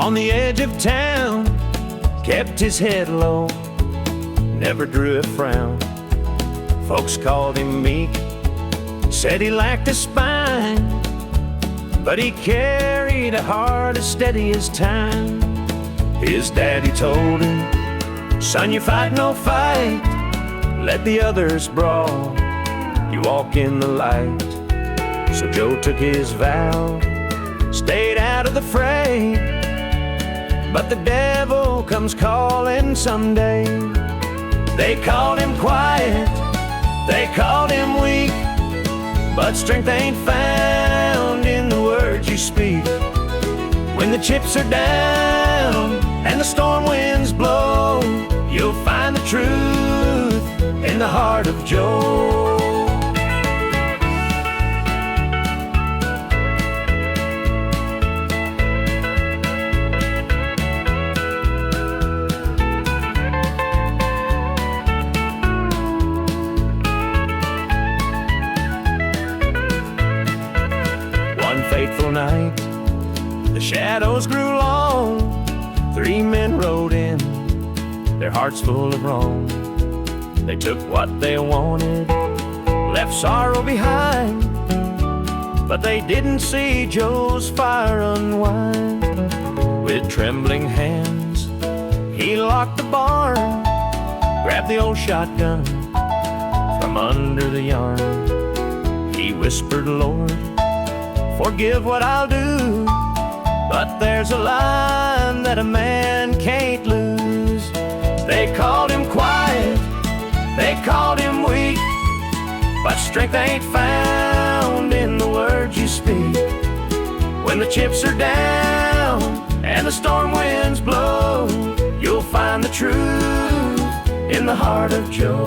on the edge of town, kept his head low, never drew a frown. Folks called him meek, said he lacked a spine, but he carried a heart as steady as time. His daddy told him, "Son, you fight no fight, let the others brawl, you walk in the light." So Joe took his vow, stayed out of the fray, but the devil comes calling someday. They called him quiet, they called him weak, but strength ain't found in the words you speak. When the chips are down and the storm winds blow, you'll find the truth in the heart of Joe. One fateful night, the shadows grew long. 3 men rode in, their hearts full of wrong. They took what they wanted, left sorrow behind, but they didn't see Joe's fire unwind. With trembling hands, he locked the barn, grabbed the old shotgun from under the yarn. He whispered, "Lord, forgive what I'll do, but there's a line that a man can't lose." They called him quiet, they called him weak, but strength ain't found in the words you speak. When the chips are down and the storm winds blow, you'll find the truth in the heart of Joe.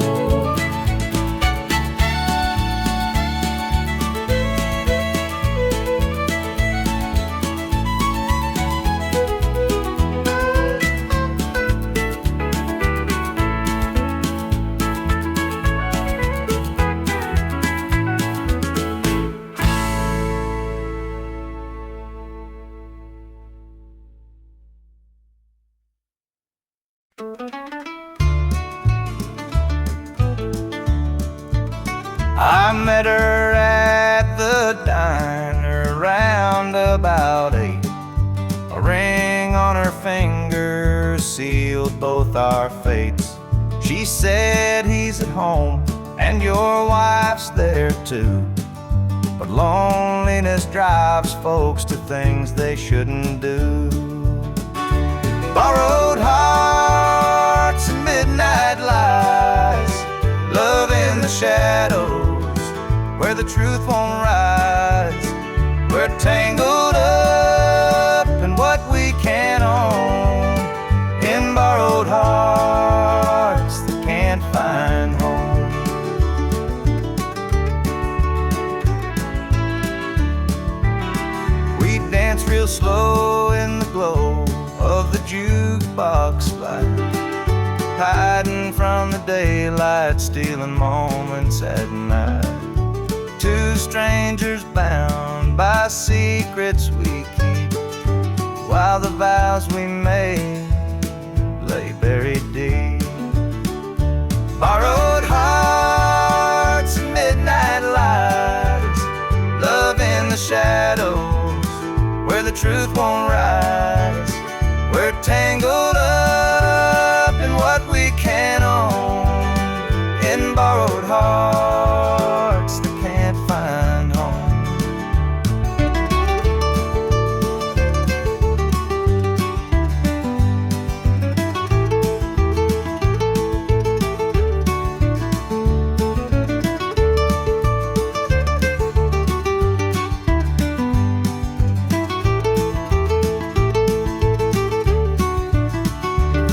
I met her at the diner around about 8. A ring on her finger sealed both our fates. She said, "He's at home and your wife's there too, but loneliness drives folks to things they shouldn't do." Borrowed hearts and midnight lies, love in the shadows where the truth won't rise. We're tangled up in what we can't own, in borrowed hearts that can't find home. We dance real slow in the glow of the jukebox light, hiding from the daylight, stealing moments at night. 2 strangers bound by secrets we keep, while the vows we made lay buried deep. Borrowed hearts and midnight lights, love in the shadows where the truth won't rise. We're tangled up in what we can't own, in borrowed hearts that can't find home.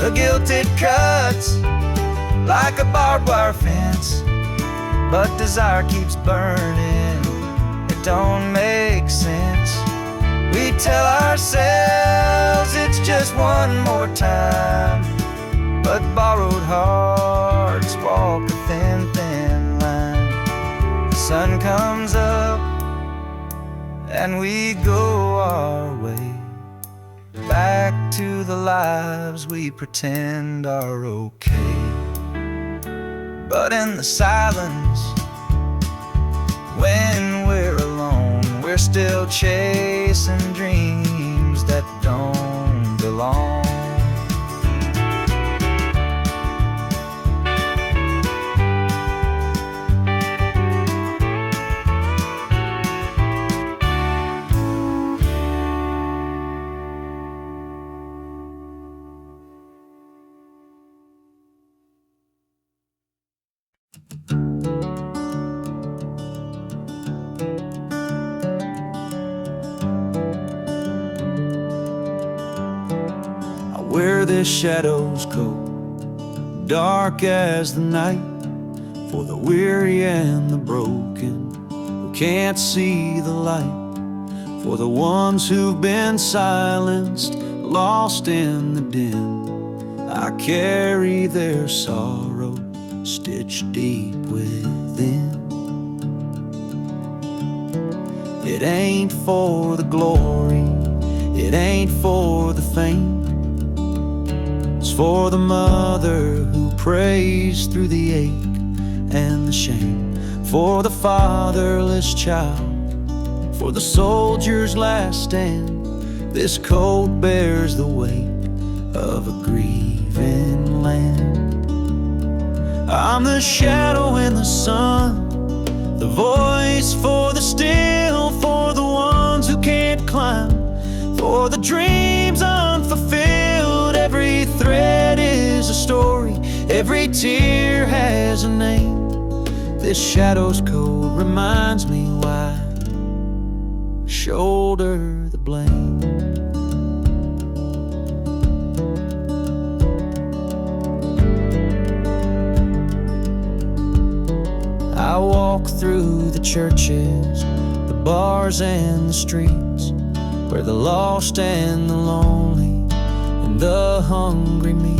The guilt it cuts like a barbed wire fence, but desire keeps burning, it don't make sense. We tell ourselves it's just one more time, but borrowed hearts walk a thin, thin line. The sun comes up and we go our way, back to the lives we pretend are okay. But in the silence, when we're alone, we're still chasing dreams that don't belong. I wear this shadow's coat, dark as the night, for the weary and the broken who can't see the light, for the ones who've been silenced, lost in the din. I carry their sorrow stitched deep within. It ain't for the glory, it ain't for the fame. It's for the mother who prays through the ache and the shame, for the fatherless child, for the soldier's last stand. This coat bears the weight of a grieving land. I'm the shadow in the sun, the voice for the still, for the ones who can't climb, for the dreams unfulfilled. Every thread is a story, every tear has a name. This shadow's coat reminds me why I shoulder the blame. I walk through the churches, the bars and the streets, where the lost and the lonely and the hungry meet.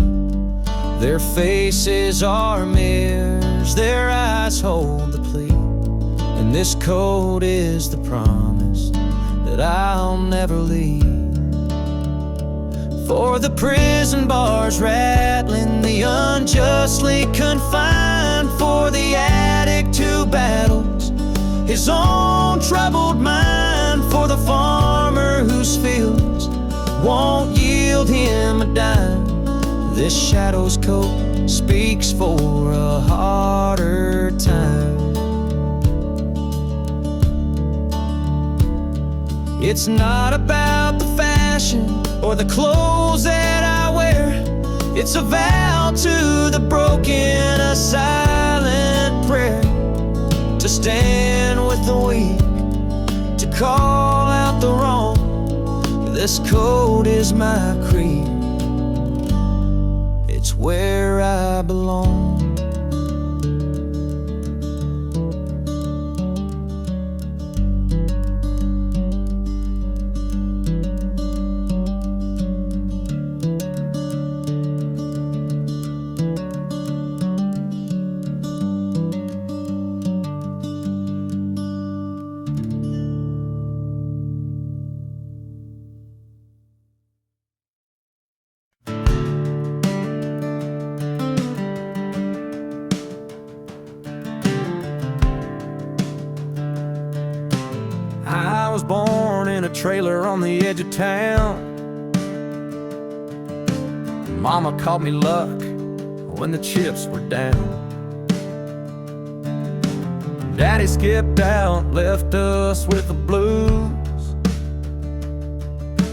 Their faces are mirrors, their eyes hold the plea, and this coat is the promise that I'll never leave. For the prison bars rattling, the unjustly confined, for the addict who battles his own troubled mind, for the farmer whose fields won't yield him a dime. This shadow's coat speaks for a harder time. It's not about the fashion or the clothes that I wear. It's a vow to the broken, a silent prayer, to stand with the weak, to call out the wrong. This coat is my creed, it's where I belong. I was born in a trailer on the edge of town. Mama called me luck when the chips were down. Daddy skipped out, left us with the blues.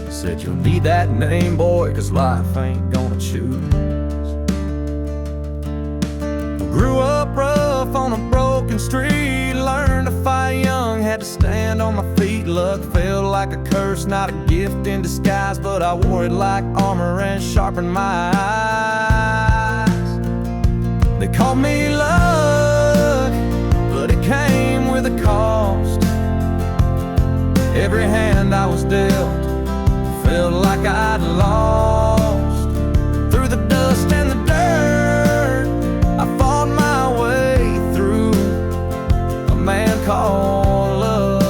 Said you'll need that name, boy, 'cause life ain't gonna choose. Grew up rough on a broken street, learned to fight young, had to stand on my feet. Luck felt like a curse, not a gift in disguise, but I wore it like armor and sharpened my eyes. They called me luck, but it came with a cost. Every hand I was dealt felt like I'd lost. Through the dust and the dirt, I fought my way through. A man called love,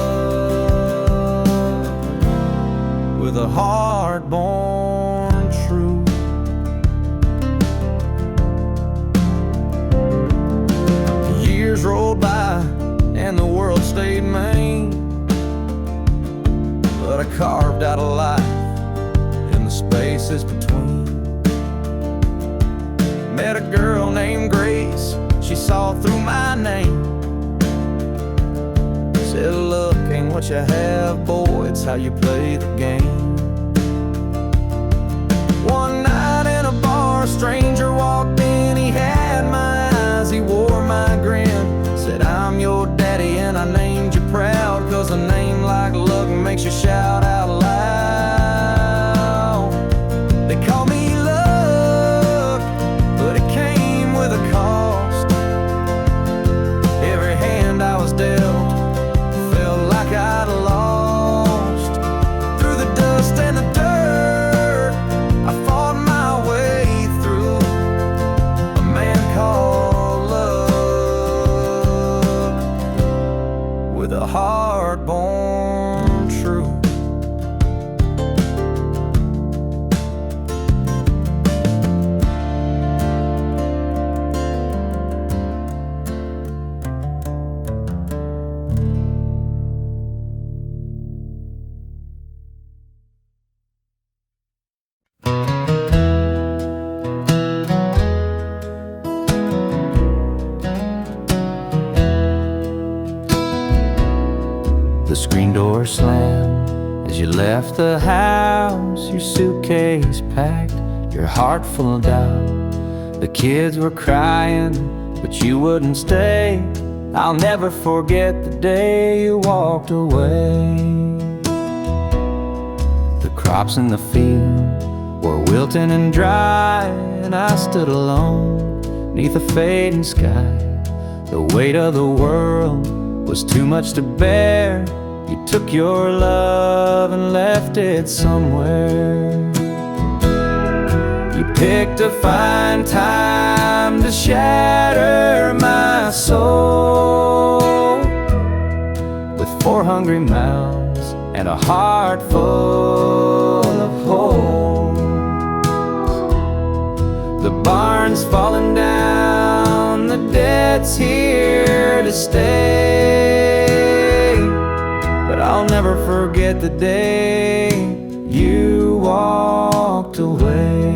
with a heart born years rolled by and the world stayed mean, but I carved out a life in the spaces between. Met a girl named Grace, she saw through my name. Said, look, ain't what you have, boy, it's how you play the game. One night in a bar, a stranger walked in, he had my eyes, he wore my grin. Said, I'm your daddy and I named you proud, 'cause a name like Luck makes you shout out loud. They call me Luck, but it came with a cost. Every hand I was dealt felt like I'd lost. Through the dust and the dirt, I fought my way through. A man called love, with a heart born true. The screen door slammed as you left the house, your suitcase packed, your heart full of doubt. The kids were crying, but you wouldn't stay. I'll never forget the day you walked away. The crops in the field were wilting and dry, and I stood alone neath a fading sky. The weight of the world was too much to bear. You took your love and left it somewhere. You picked a fine time to shatter my soul, with 4 hungry mouths and a heart full of holes. The barn's falling down, the debt's here to stay, but I'll never forget the day you walked away.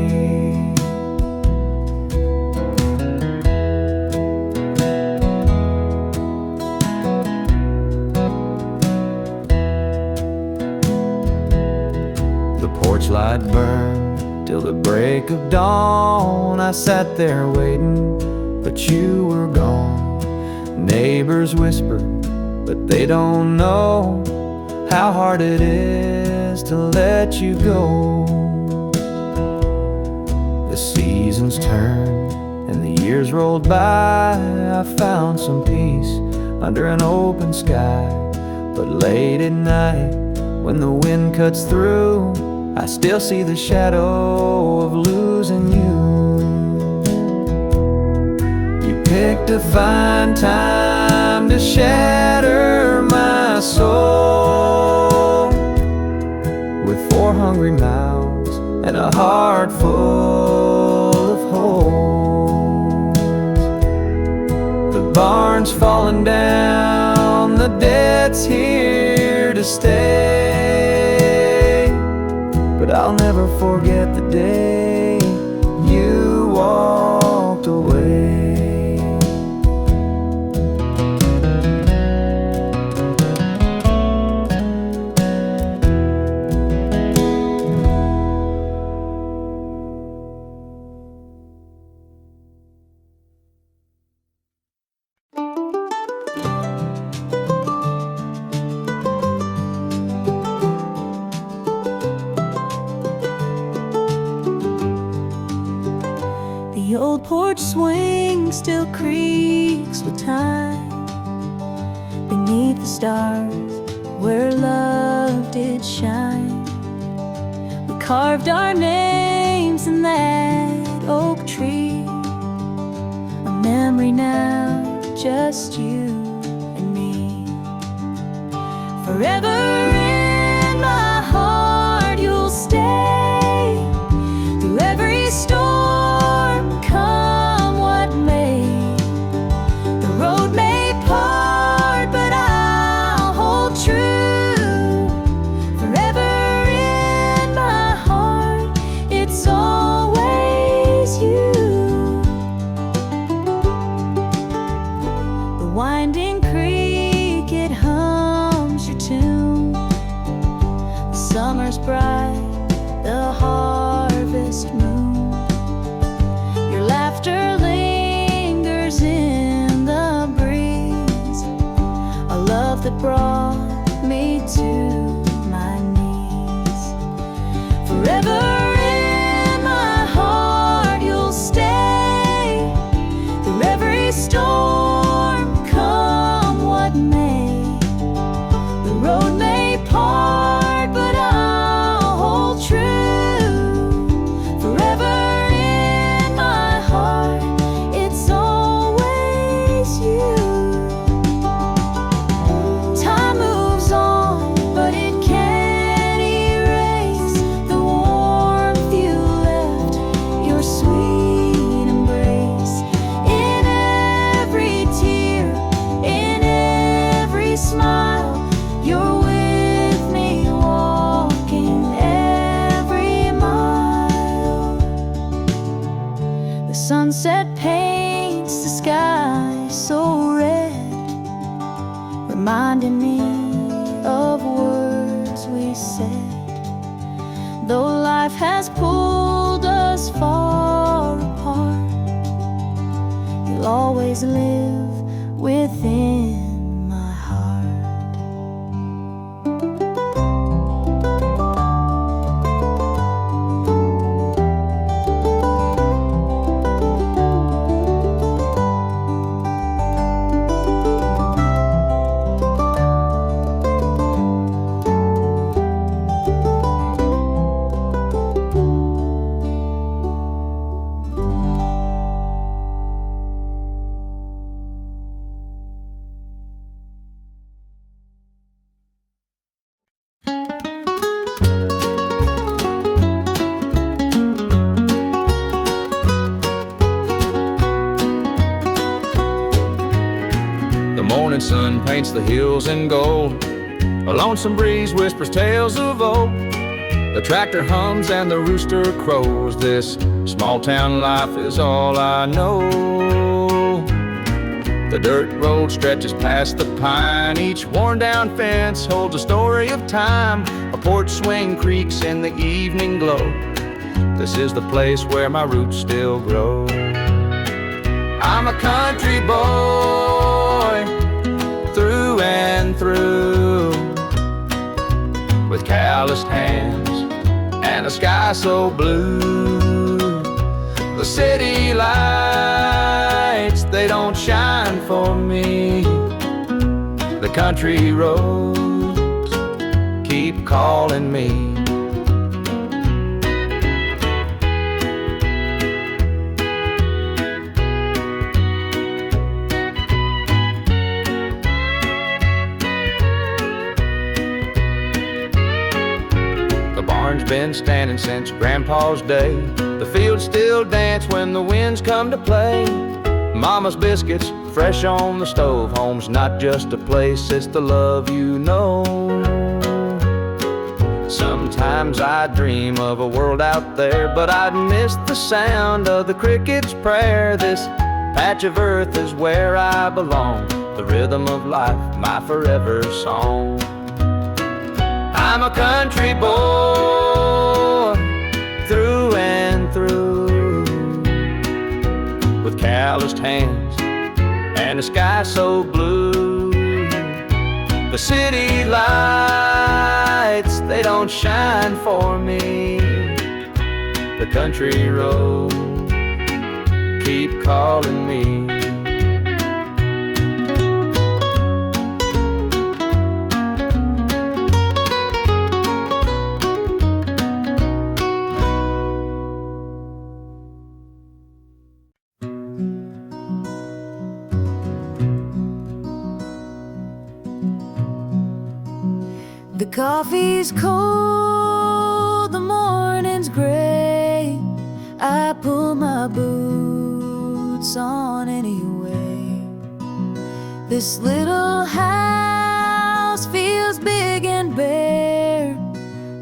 The porch light burned till the break of dawn. I sat there waiting, but you were gone. Neighbors whispered, but they don't know how hard it is to let you go. The seasons turned and the years rolled by. I found some peace under an open sky, but late at night when the wind cuts through, I still see the shadow of losing you. You picked a fine time to shatter my soul, with 4 hungry mouths and a heart full of holes. The barn's falling down, the debt's here to stay, but I'll never forget the day you walked away. The old porch swing still creaks with time beneath the stars where love did shine. We carved our names in that oak tree, a memory now, just you and me. Forever in my heart you'll stay, through every storm, come what may. The road may stars bright, the harvest moon. Your laughter lingers in the breeze, a love that brought me to my knees. Forever in my heart you'll stay, through every storm, come what may. The road may part, but I'll hold true. Forever in my heart, it's always you. Time moves on, but it can't erase the warmth you left, your sweet embrace. In every tear, in every smile, you're with me, walking every mile. The sunset paints the sky so red, reminding me of words we said. Though life has pulled us far apart, you'll always live within my heart. The morning sun paints the hills in gold. A lonesome breeze whispers tales of old. The tractor hums and the rooster crows. This small town life is all I know. The dirt road stretches past the pine. Each worn down fence holds a story of time. A porch swing creaks in the evening glow. This is the place where my roots still grow. I'm a country boy, through and through, with calloused hands and a sky so blue. The city lights, they don't shine for me. The country roads keep calling me. Been standing since Grandpa's day. The fields still dance when the winds come to play. Mama's biscuits fresh on the stove. Home's not just a place, it's the love you know. Sometimes I dream of a world out there, but I'd miss the sound of the cricket's prayer. This patch of earth is where I belong, the rhythm of life, my forever song. I'm a country boy, through and through, with calloused hands and a sky so blue. The city lights, they don't shine for me. The country roads keep calling me. The coffee's cold, the morning's gray. I pull my boots on anyway. This little house feels big and bare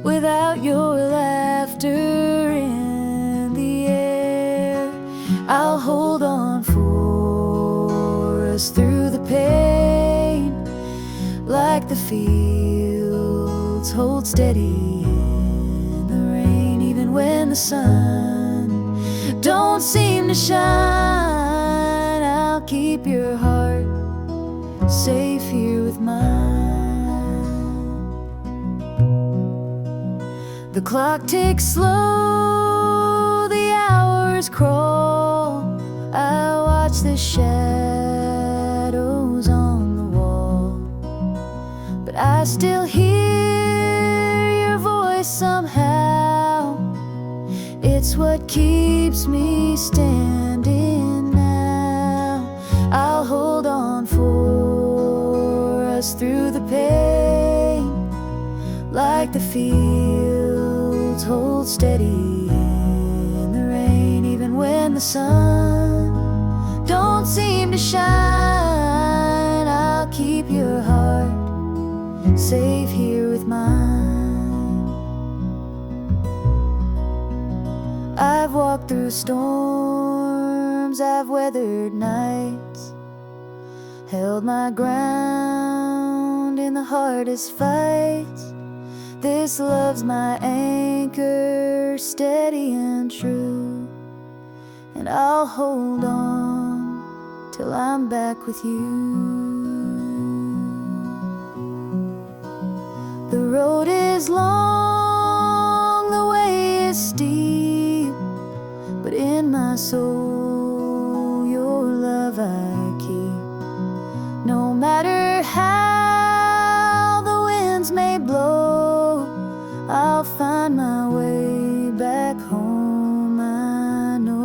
without your laughter in the air. I'll hold on for us through the pain, like the fields hold steady in even when the sun don't seem to shine. I'll keep your heart safe here with mine. The clock ticks slow, the hours crawl. I watch the shadows on the wall, but I still hear your voice somehow. It's what keeps me standing now. I'll hold on for us through the pain, like the fields hold steady in the rain. Even when the sun don't seem to shine, I'll keep your heart safe here with mine. I've walked through storms, I've weathered nights, held my ground in the hardest fights. This love's my anchor, steady and true, and I'll hold on till I'm back with you. The road is long, the way is steep, but in my soul your love I keep. No matter how the winds may blow, I'll find my way back home, I know.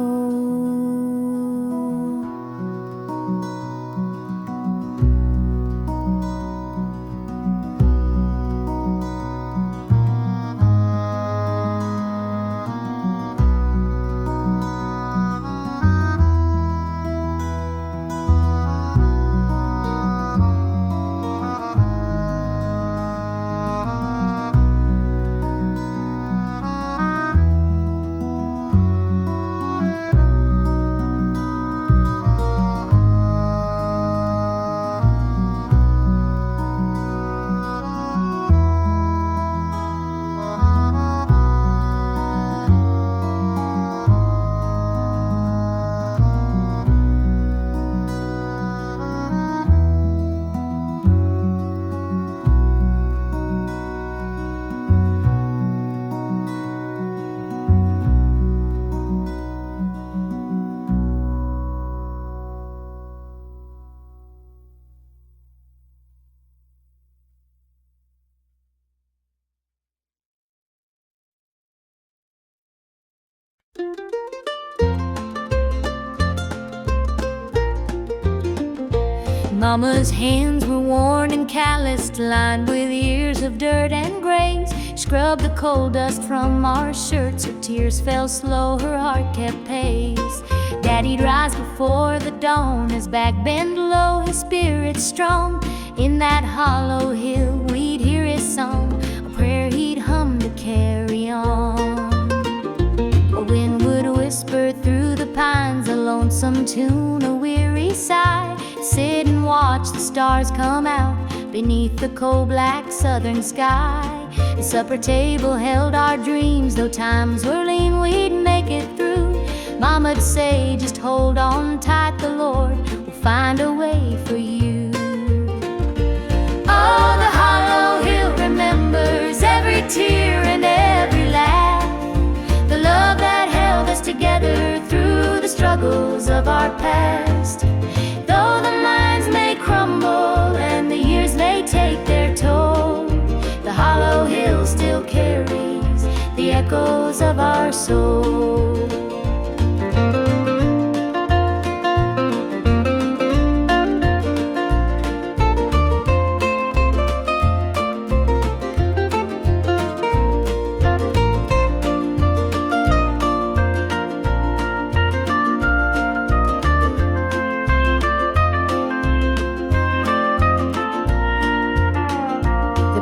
Mama's hands were worn and calloused, lined with years of dirt and graze. Scrubbed the coal dust from our shirts, her tears fell slow, her heart kept pace. Daddy'd rise before the dawn, his back bent low, his spirit strong. In that hollow hill we'd hear his song, a prayer he'd hum to carry on. A wind would whisper through the pines, a lonesome tune, a weary sigh. Sit and watch the stars come out beneath the coal-black southern sky. The supper table held our dreams, though times were lean, we'd make it through. Mama'd say, just hold on tight, the Lord will find a way for you. Oh, the hollow hill remembers every tear and every laugh, the love that held us together through the struggles of our past. Though the minds may crumble and the years may take their toll, the hollow hill still carries the echoes of our soul.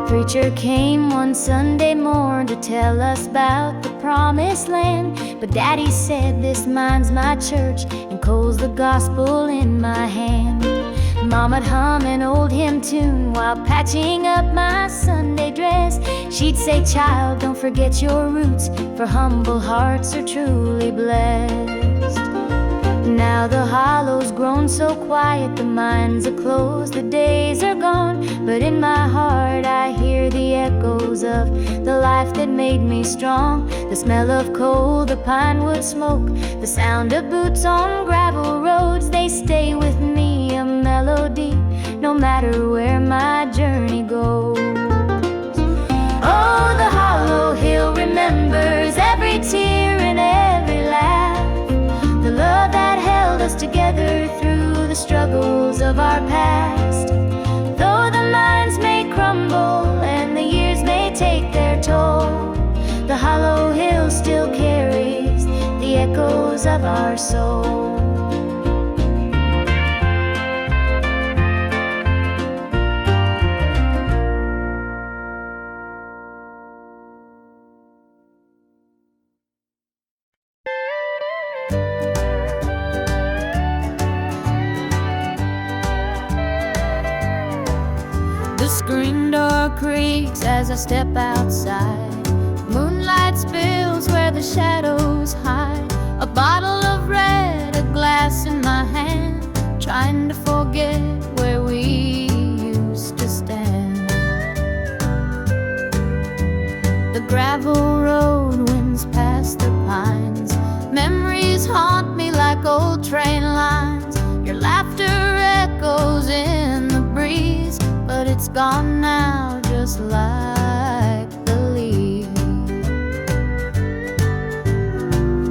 Preacher came one Sunday morn to tell us about the promised land. But Daddy said, this mine's my church and coal's the gospel in my hand. Mama'd hum an old hymn tune while patching up my Sunday dress. She'd say, "Child, don't forget your roots, for humble hearts are truly blessed." Now the hollow's grown so quiet, the mines are closed, the days are gone. But in my heart I hear the echoes of the life that made me strong. The smell of coal, the pine wood smoke, the sound of boots on gravel roads, they stay with me, a melody, no matter where my journey goes. Oh, the hollow hill remembers every tear and every laugh, the love that held us together through the struggles of our past. Though the mines may crumble and the years may take their toll, the hollow hill still carries the echoes of our soul. The screen door creaks as I step outside. Moonlight spills where the shadows hide. A bottle of red, a glass in my hand, trying to forget where we used to stand. The gravel road winds past the pines. Memories haunt me like old train lines. Your laughter echoes in the breeze, but it's gone now, just like the leaves.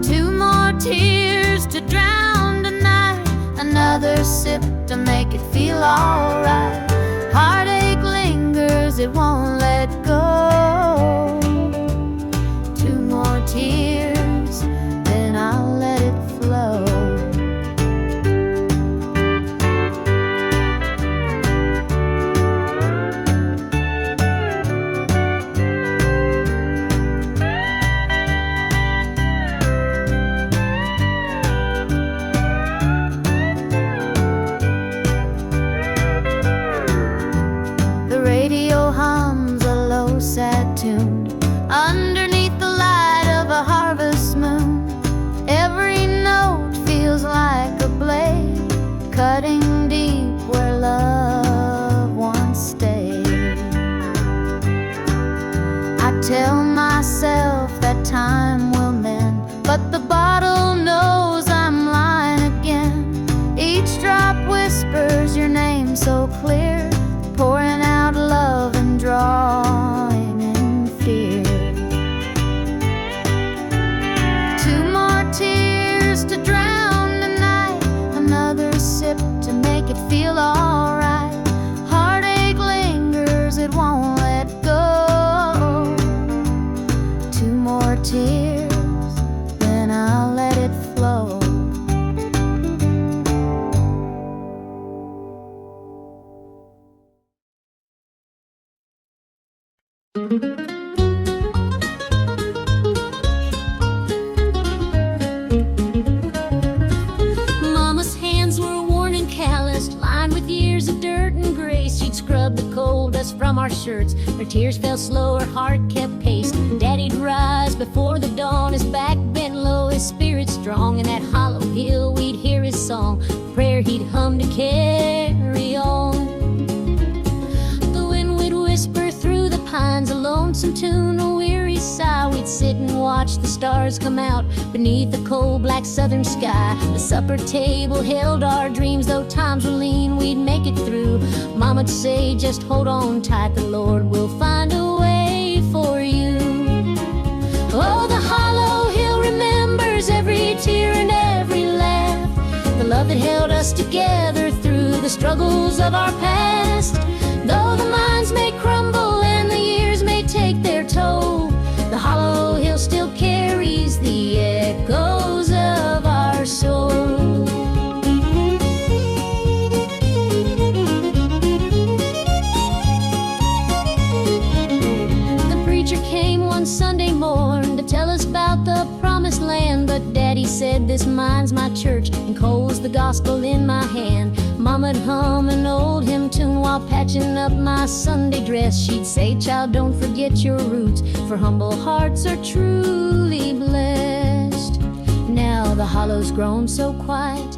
Two more tears to drown tonight, another sip to make it feel alright. Heartache lingers, it won't let go. Two more tears, then I'll let it flow. Sad tune underneath the light of a harvest moon. Every note feels like a blade, cutting deep where love once stayed. I tell myself that time will mend, but the bottle knows I'm lying again. Each drop whispers your name so clear, pouring out love and drawing in fear. Two more tears to drown tonight, another sip to make it feel alright. Heartache lingers, it won't let go. Two more tears, then I'll let it flow. Mama's hands were worn and calloused, lined with years of dirt and grace. She'd scrub the coal dust from our shirts. Her tears fell slow, her heart kept pace. Daddy'd rise before the dawn, his back bent low, his spirit strong. In that hollow hill we'd hear his song, a prayer he'd hum to carry on. The wind would whisper through the pines, a lonesome tune, a weary sigh. We'd sit and watch the stars come out beneath the cold black southern sky. The supper table held our dreams, though times were lean, we'd make it through. Mama'd say, just hold on tight, the Lord will find a way for you. Oh, the hollow hill remembers every tear and every laugh, the love that held us together through the struggles of our past. Though the mines may crumble and the years may take their toll, the hollow hill still carries the echoes of our soul. The preacher came one Sunday morn to tell us about the promised land, but Daddy said this mine's my church, and coal's the gospel in my hand. Mama'd hum an old hymn tune while patching up my Sunday dress. She'd say, child, don't forget your roots, for humble hearts are truly blessed. Now the hollow's grown so quiet,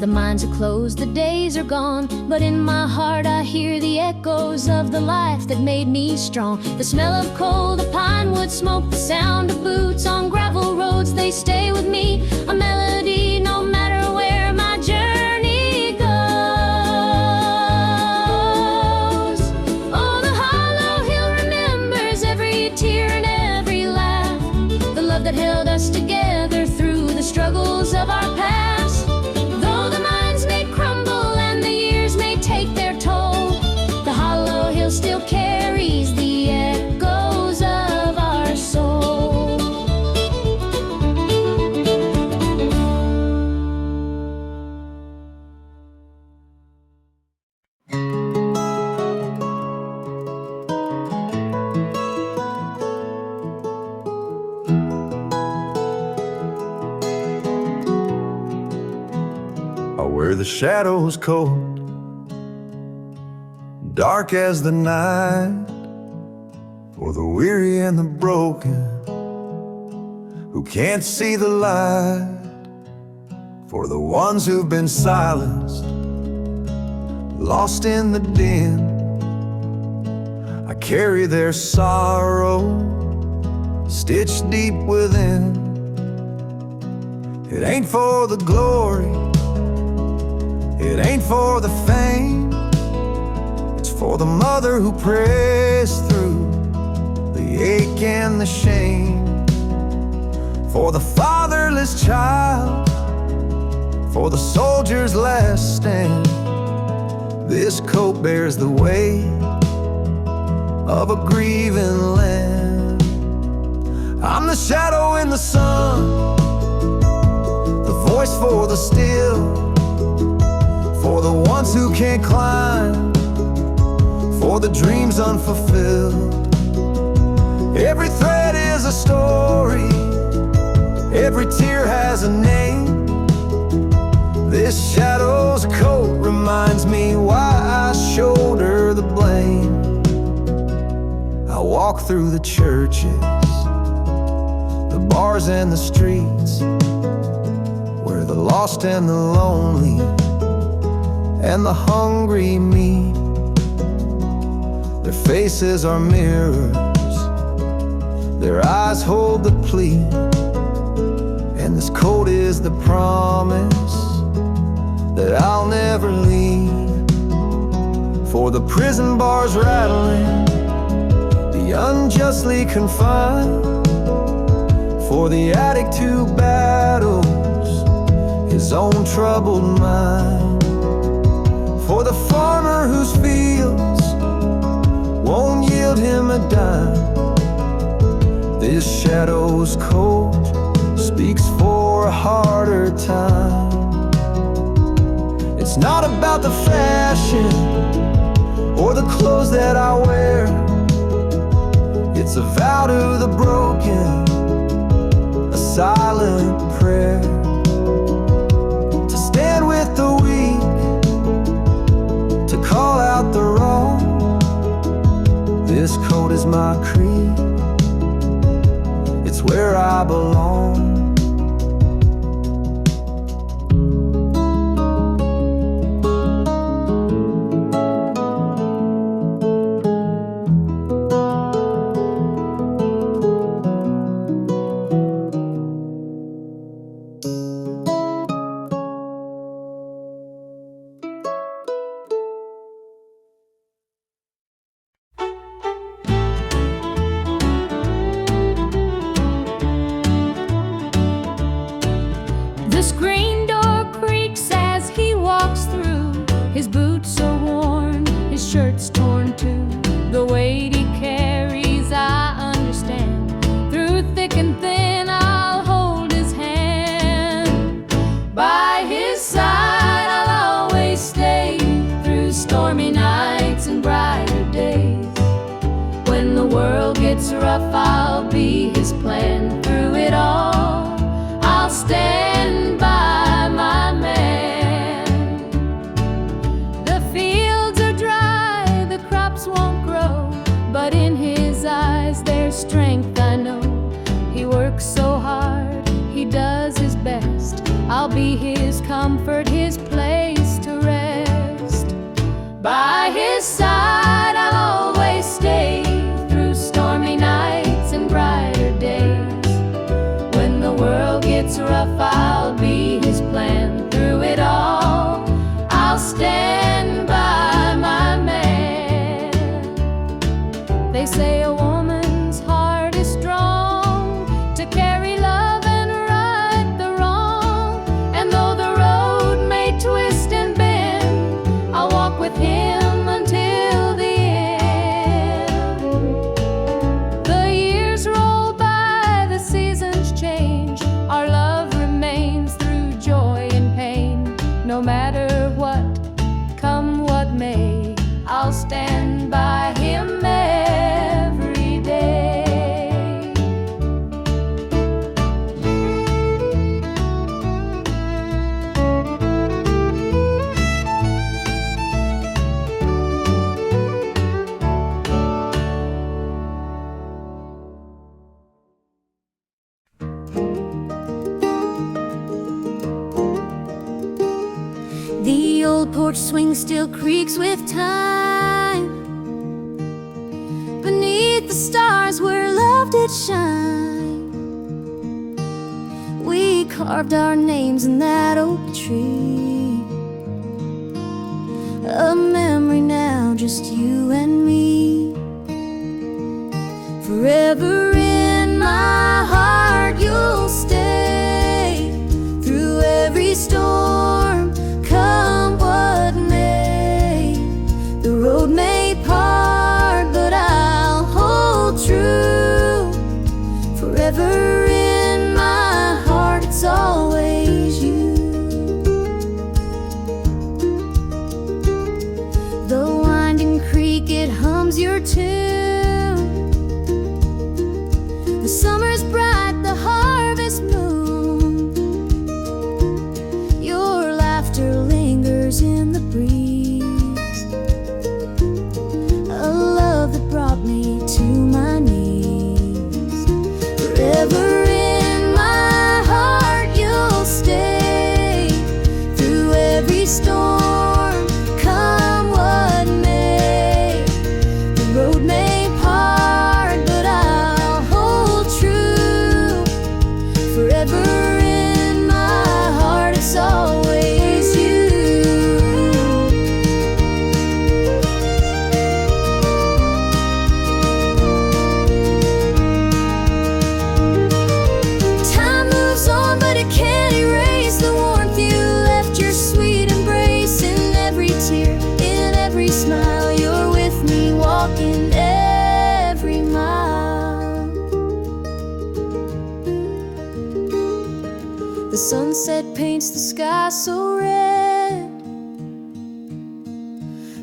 the mines are closed, the days are gone, but in my heart I hear the echoes of the life that made me strong. The smell of coal, the pine wood smoke, the sound of boots on gravel roads, they stay with me, a melody no matter where my journey goes. Oh, the hollow hill remembers every tear and every laugh, the love that held us together through the struggles of our past. Still carries the echoes of our soul. Where the shadows cold, dark as the night, for the weary and the broken who can't see the light, for the ones who've been silenced, lost in the din. I carry their sorrow stitched deep within. It ain't for the glory, it ain't for the fame, for the mother who prays through the ache and the shame, for the fatherless child, for the soldier's last stand. This coat bears the weight of a grieving land. I'm the shadow in the sun, the voice for the still, for the ones who can't climb, for the dreams unfulfilled. Every thread is a story, every tear has a name. This shadow's coat reminds me why I shoulder the blame. I walk through the churches, the bars and the streets, where the lost and the lonely and the hungry meet. Their faces are mirrors, their eyes hold the plea, and this coat is the promise that I'll never leave. For the prison bars rattling, the unjustly confined, for the addict who battles his own troubled mind, for the farmer whose fields won't yield him a dime. This shadow's coat speaks for a harder time. It's not about the fashion or the clothes that I wear. It's a vow to the broken, a silent prayer, to stand with the weak, to call out the wrong. This coat is my creed, it's where I belong. no matter what, come what may, I'll stand by him every day. The old porch swing still creaks with time. Beneath the stars where love did shine, we carved our names in that oak tree. A memory now, just you and me. Forever in my heart you'll stay, through every storm, come what may. The road may part, but I'll hold true. Forever in my heart, it's always you. The winding creek, it hums your tune. The summer's bright, the harvest moon. Your laughter lingers in the breeze. A love that brought me to my knees. Forever in my heart you'll stay, through every storm, come what may. The road may part, but I'll hold true. Forever in my heart, it's always you. Time moves on, but it can't erase the warmth you left, your sweet embrace. In every tear, in every smile, you're with me, walking every mile. The sunset paints the sky so red,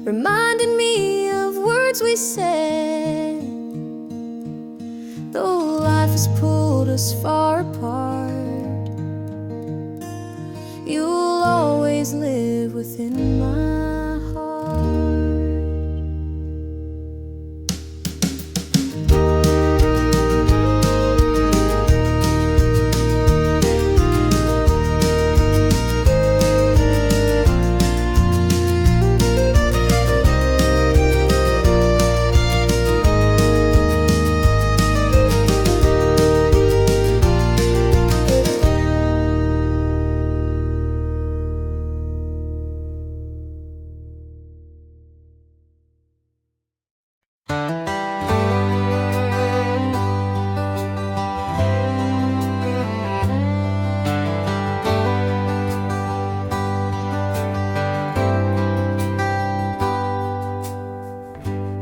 reminding me of words we said. Though life has pulled us far apart, you'll always live within my heart.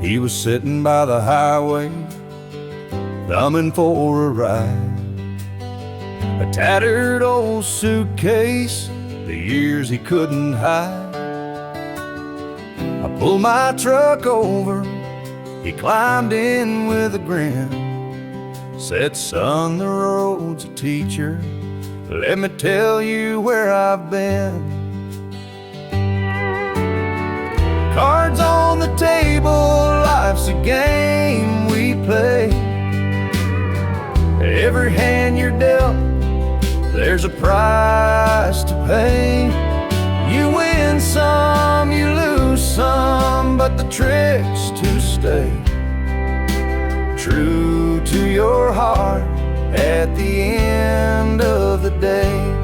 He was sitting by the highway, thumbing for a ride. A tattered old suitcase, the years he couldn't hide. I pulled my truck over, he climbed in with a grin. Said, son, the road's a teacher, let me tell you where I've been. Cards on the table, life's a game we play. Every hand you're dealt, there's a price to pay. You win some, you lose some, but the trick's to stay true to your heart at the end of the day.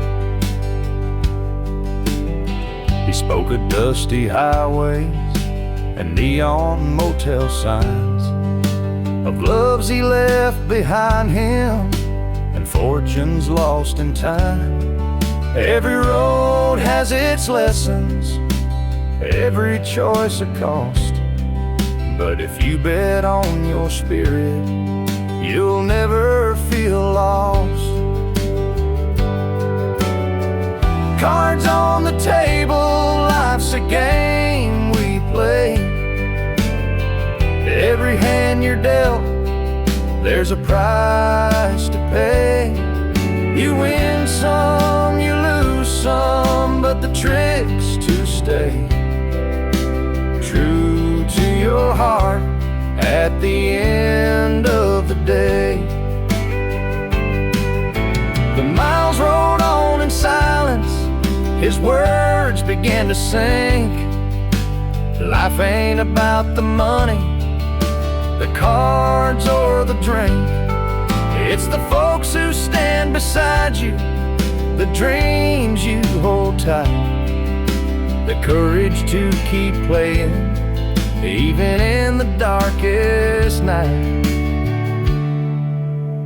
He spoke of dusty highways and neon motel signs, of loves he left behind him and fortunes lost in time. Every road has its lessons, every choice a cost, but if you bet on your spirit, you'll never feel lost. Cards on the table, life's a game we play. Every hand you're dealt, there's a price to pay. You win some, you lose some, but the trick's to stay true to your heart at the end of the day. The miles rolled on in silence, his words began to sink. Life ain't about the money, the cards or the drink. It's the folks who stand beside you, the dreams you hold tight, the courage to keep playing even in the darkest night.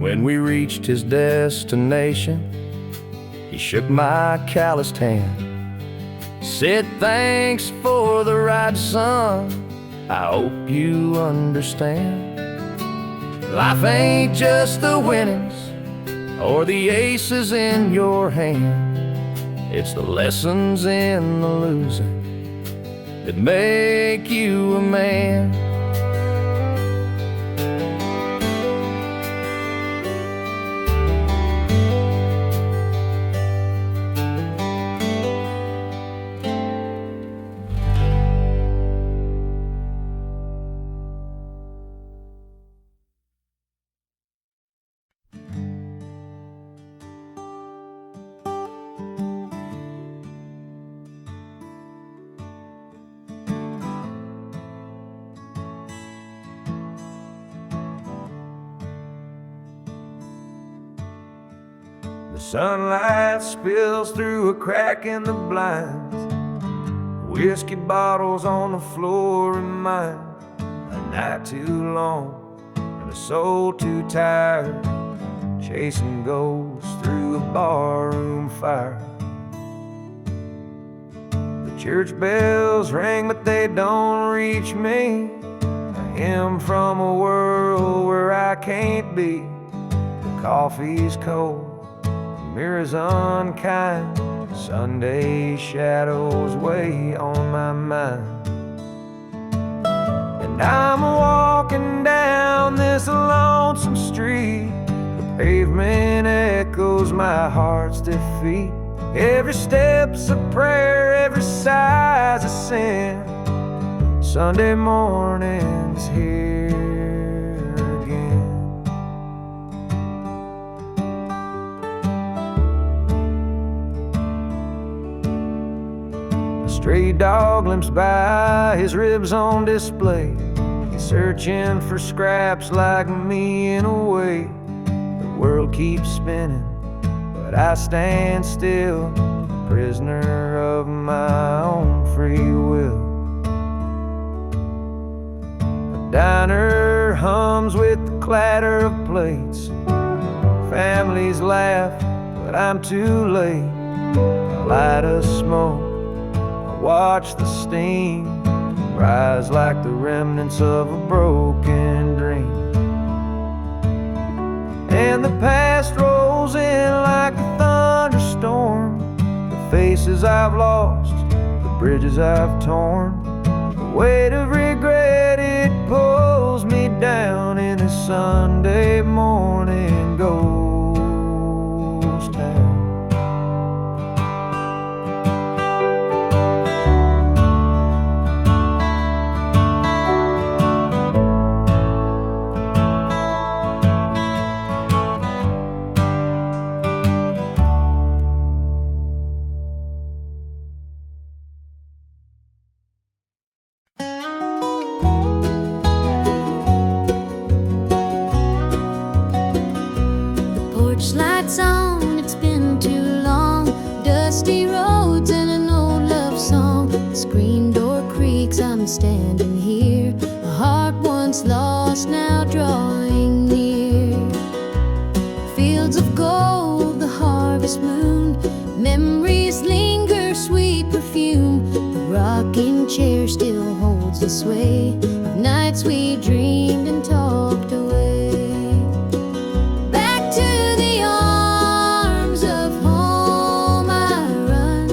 When we reached his destination, he shook my calloused hand, said thanks for the ride, son, I hope you understand. Life ain't just the winnings or the aces in your hand. It's the lessons in the losing that make you a man. The sunlight spills through a crack in the blinds. Whiskey bottles on the floor remind a night too long and a soul too tired, chasing ghosts through a barroom fire. The church bells ring but they don't reach me, a hymn from a world where I can't be. The coffee's cold, mirrors unkind, Sunday shadows weigh on my mind. And I'm walking down this lonesome street, the pavement echoes my heart's defeat. Every step's a prayer, every sigh's a sin. Sunday morning's here again. Stray dog limps by, his ribs on display. He's searching for scraps like me in a way. The world keeps spinning, but I stand still, prisoner of my own free will. The diner hums with the clatter of plates. Families laugh, but I'm too late. I light a smoke, watch the steam rise like the remnants of a broken dream. And the past rolls in like a thunderstorm. The faces I've lost, the bridges I've torn. The weight of regret, it pulls me down in a Sunday morning ghost town. Lights on, it's been too long. Dusty roads and an old love song. The screen door creaks, I'm standing here. A heart once lost, now drawing near. Fields of gold, the harvest moon. Memories linger, sweet perfume. The rocking chair still holds the sway of nights we dreamed and talked away. Back to the arms of home I run.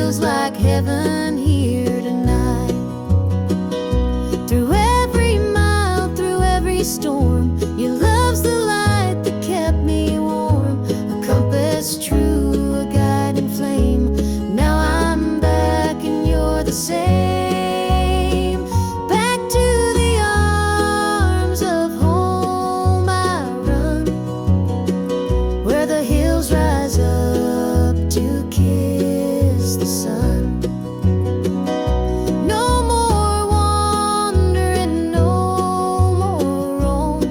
feels like heaven here tonight. Through every mile, through every storm, your love's the light that kept me warm. A compass true, a guiding flame. Now I'm back and you're the same. Back to the arms of home I run, where the hills rise up to kiss the sun. No more wandering, no more roam.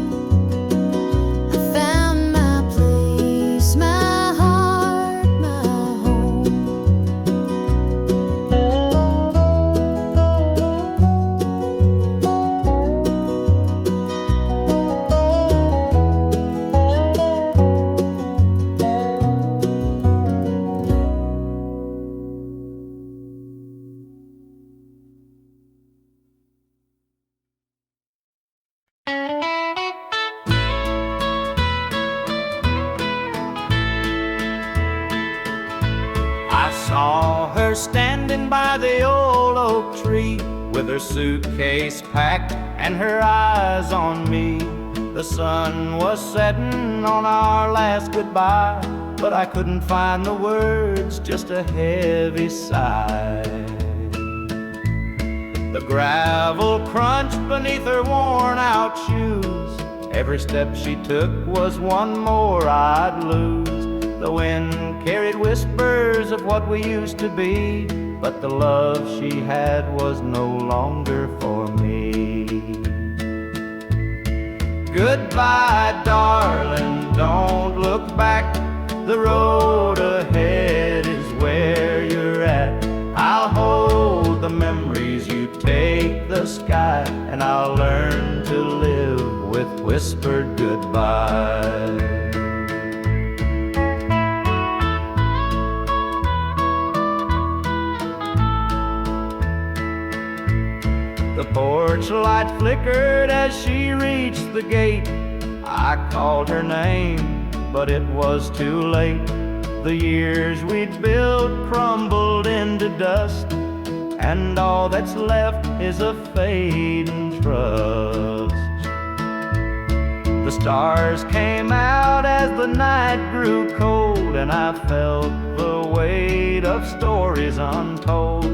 I found my place, my heart, my home. I saw her standing by the old oak tree, with her suitcase packed and her eyes on me. The sun was setting on our last goodbye, but I couldn't find the words, just a heavy sigh. The gravel crunched beneath her worn out shoes. Every step she took was one more I'd lose. The wind carried whispers of what we used to be, but the love she had was no longer for me. Goodbye, darling, don't look back. The road ahead is where you're at. I'll hold the memories, you take the sky, and I'll learn to live with whispered goodbye. The porch light flickered as she reached the gate. I called her name, but it was too late. The years we'd built crumbled into dust, and all that's left is a fading trust. The stars came out as the night grew cold, and I felt the weight of stories untold.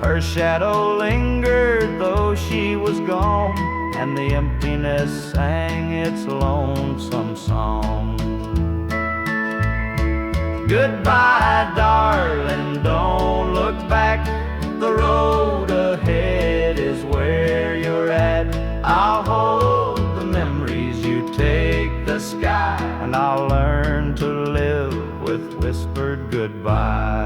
Her shadow lingered though she was gone, and the emptiness sang its lonesome song. Goodbye, darling, don't look back. The road ahead is where you're at. I'll hold the memories, you take the sky, and I'll learn to live with whispered goodbye.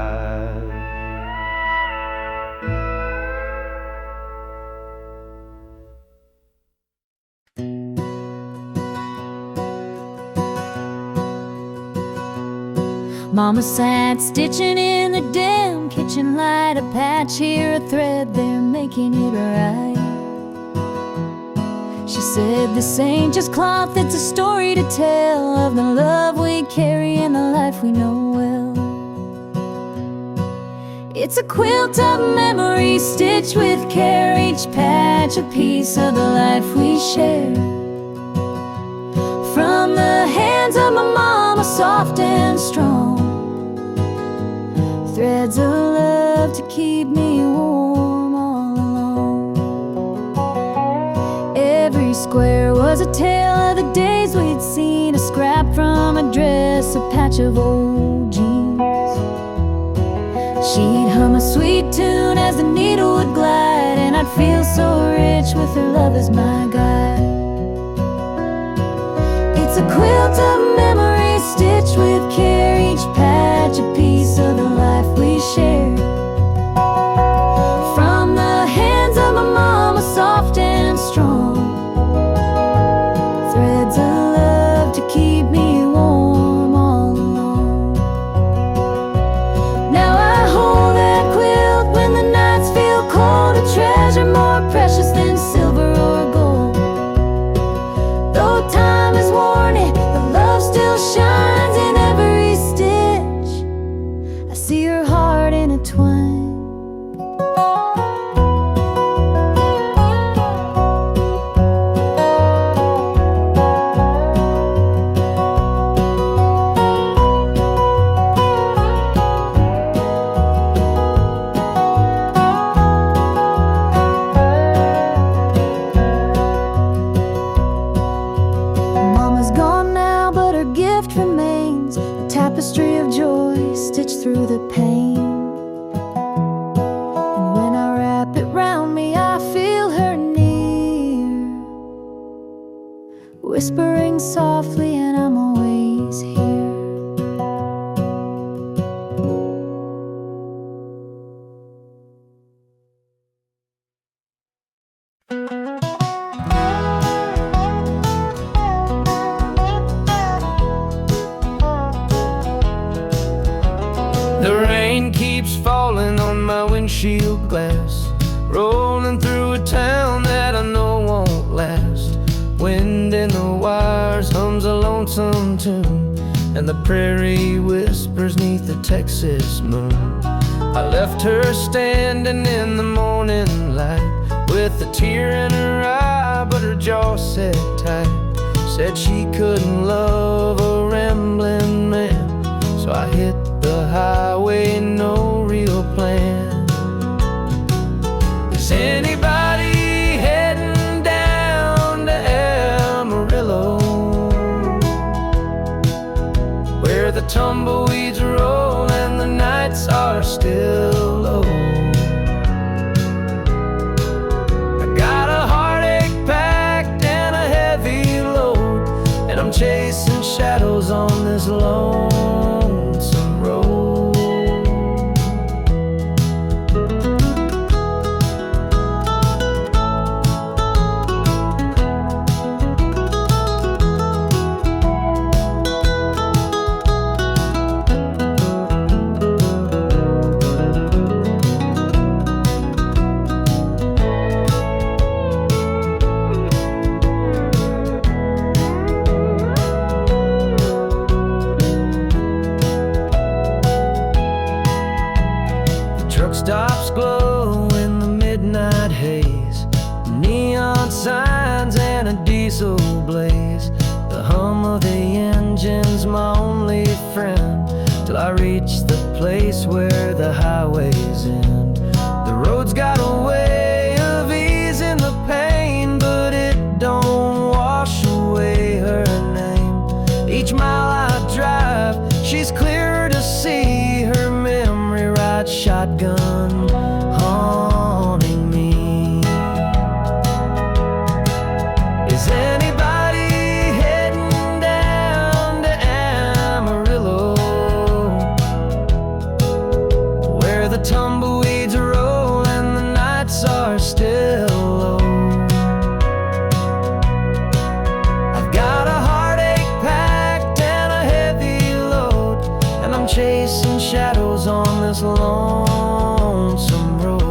Mama sat stitching in the dim kitchen light, a patch here, a thread there, making it right. She said, this ain't just cloth, it's a story to tell of the love we carry and the life we know well. It's a quilt of memories stitched with care, each patch a piece of the life we share. From the hands of my mama, soft and strong, threads of love to keep me warm all along. Every square was a tale of the days we'd seen, a scrap from a dress, a patch of old jeans. She'd hum a sweet tune as the needle would glide, and I'd feel so rich with her love as my guide. It's a quilt of memories stitched with care, each patch a piece of the life we share. From the hands of my mama, soft and strong, threads of love to keep me warm all along. Now I hold that quilt when the nights feel cold, a treasure more precious than silver or gold. Though time has worn it, the love still shines in every stitch. sing softly and I'm always here. The rain keeps falling on my windshield glass, rolling through a town that I know won't last. Wind in the wires hums a lonesome tune, and the prairie whispers neath the Texas moon. I left her standing in the morning light, with a tear in her eye, but her jaw set tight. Said she couldn't love a rambling man, so I hit the highway, no real plan. Is anybody heading down to Amarillo, where the tumbleweeds roll and the nights are still low? I got a heartache packed and a heavy load, and I'm chasing shadows on this lonesome road. Truck stops glow in the midnight haze, neon signs and a diesel blaze. The hum of the engine's my only friend, till I reach the place where the highways end. The road's got a way of easing the pain, but it don't wash away her name. Each mile I drive, she's clearer to see, her memory rides shotgun, haunting me. Is anybody heading down to Amarillo, where the tumbleweeds roll and the nights are still low? I've got a heartache packed and a heavy load, and I'm chasing shadows on this lonesome road.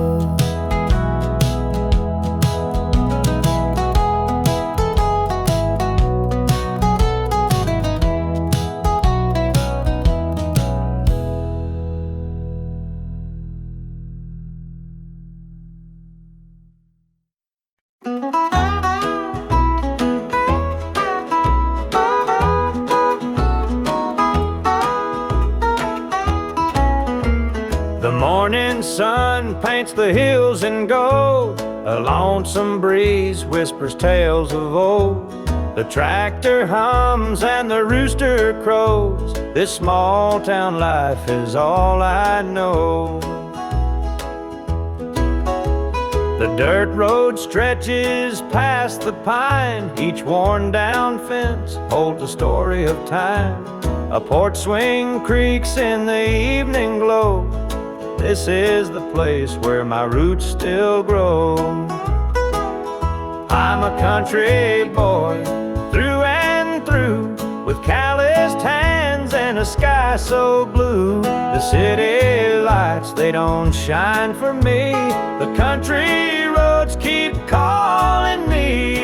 The morning sun paints the hills in gold, a lonesome breeze whispers tales of old. The tractor hums and the rooster crows, this small town life is all I know. The dirt road stretches past the pine, each worn down fence holds a story of time. A porch swing creaks in the evening glow, this is the place where my roots still grow. I'm a country boy, through and through, with calloused hands and a sky so blue. The city lights, they don't shine for me, the country roads keep calling me.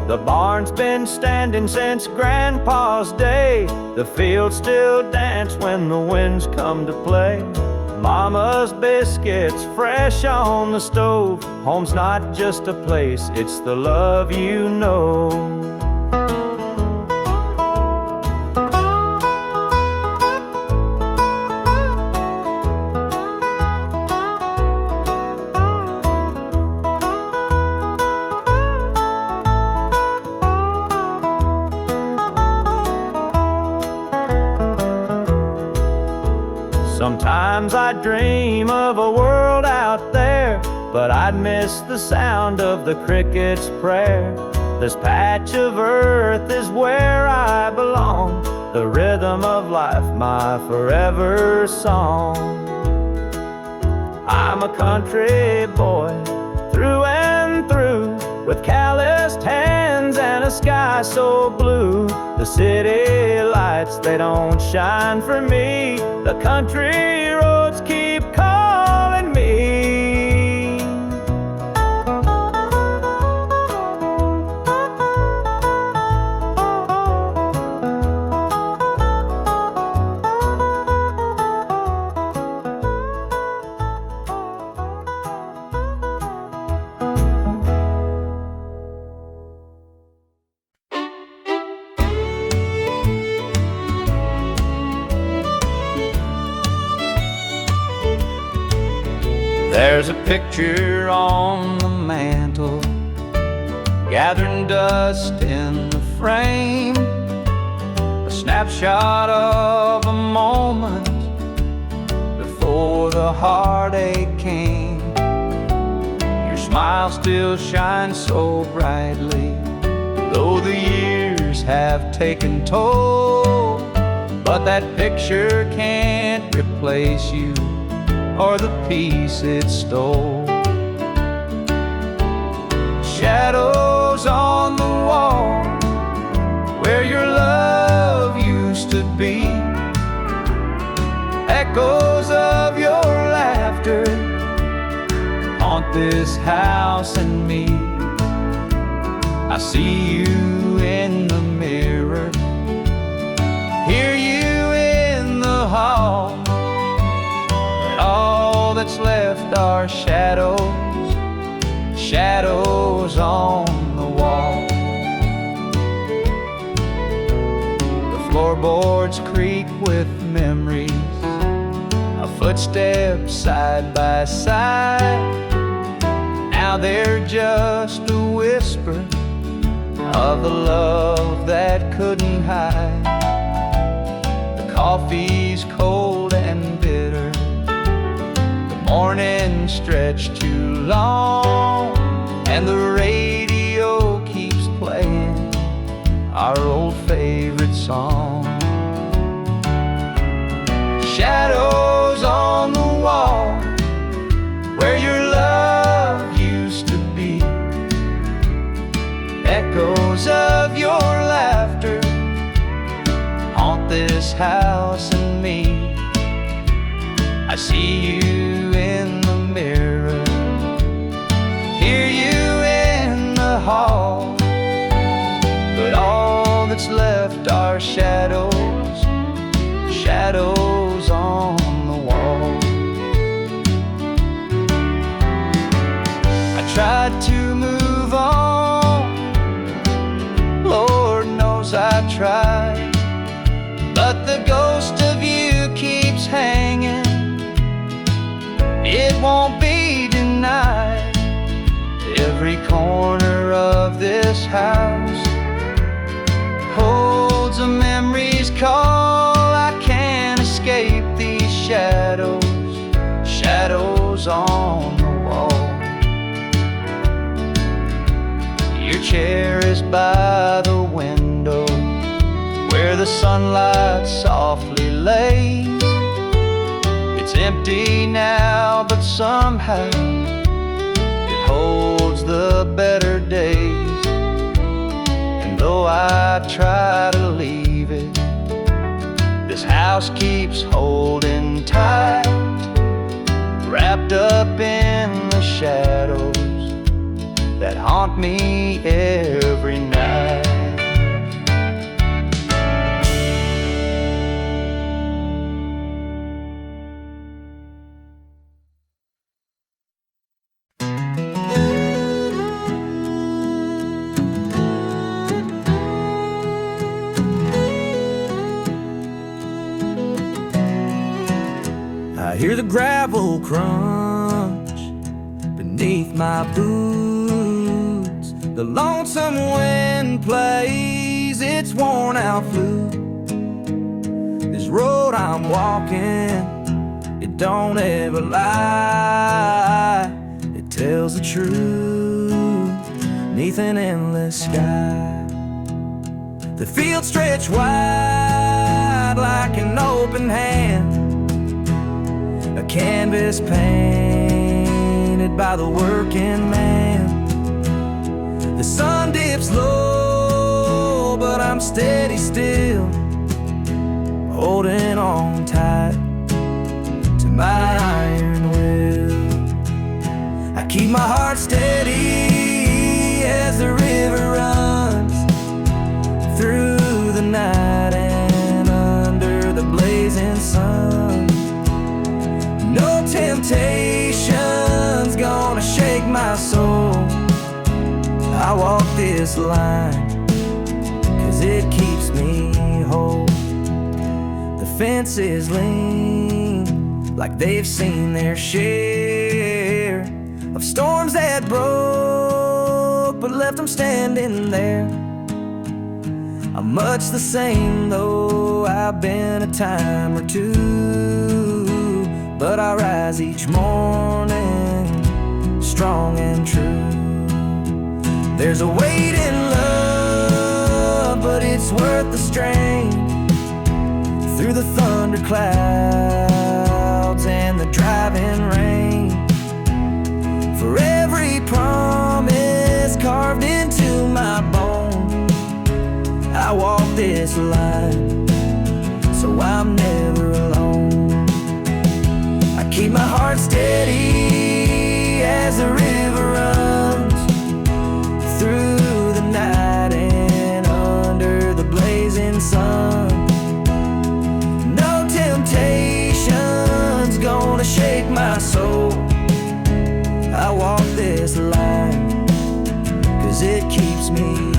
The barn's been standing since Grandpa's day, the fields still dance when the winds come to play. Mama's biscuits fresh on the stove, home's not just a place, it's the love you know. Sometimes I dream of a world out there, but I'd miss the sound of the cricket's prayer. This patch of earth is where I belong. The rhythm of life, my forever song. I'm a country boy, through and through, with calloused hands and a sky so blue. The city lights, they don't shine for me. The country roads keep calling me. There's a picture on the mantle, gathering dust in the frame, a snapshot of a moment before the heartache came. Your smile still shines so brightly, though the years have taken toll. But that picture can't replace you or the peace it stole. Shadows on the wall where your love used to be, echoes of your laughter haunt this house and me. I see you in the mirror, hear you in the hall. All that's left are shadows, shadows on the wall. The floorboards creak with memories of footsteps side by side. Now they're just a whisper of the love that couldn't hide. The coffee's cold and bitter, morning stretched too long, and the radio keeps playing our old favorite song. Shadows on the wall where your love used to be, echoes of your laughter haunt this house and me. I see you in the mirror, hear you in the hall, but all that's left are shadows, shadows on the wall. I tried to move on, Lord knows I tried, but the ghost of you keeps hanging. It won't be denied. Every corner of this house holds a memory's call. I can't escape these shadows, shadows on the wall. Your chair is by the window where the sunlight softly lays. It's empty now, but somehow it holds the better days. And though I try to leave it, this house keeps holding tight, wrapped up in the shadows that haunt me every night. I hear the gravel crunch beneath my boots. The lonesome wind plays its worn out flute. This road I'm walking, it don't ever lie. It tells the truth. 'neath an endless sky. The fields stretch wide like an open hand, a canvas painted by the working man. The sun dips low, but I'm steady still, holding on tight to my iron will. I keep my heart steady as the river runs through the night and under the blazing sun. No temptation's gonna shake my soul. I walk this line 'cause it keeps me whole. The fences lean like they've seen their share of storms that broke but left them standing there. I'm much the same though I've been a time or two, but I rise each morning strong and true. There's a weight in love, but it's worth the strain. Through the thunder clouds and the driving rain, for every promise carved into my bone, I walk this line so I'm never alone. I keep my heart steady as the river runs through the night and under the blazing sun. No temptation's gonna shake my soul. I walk this line 'cause it keeps me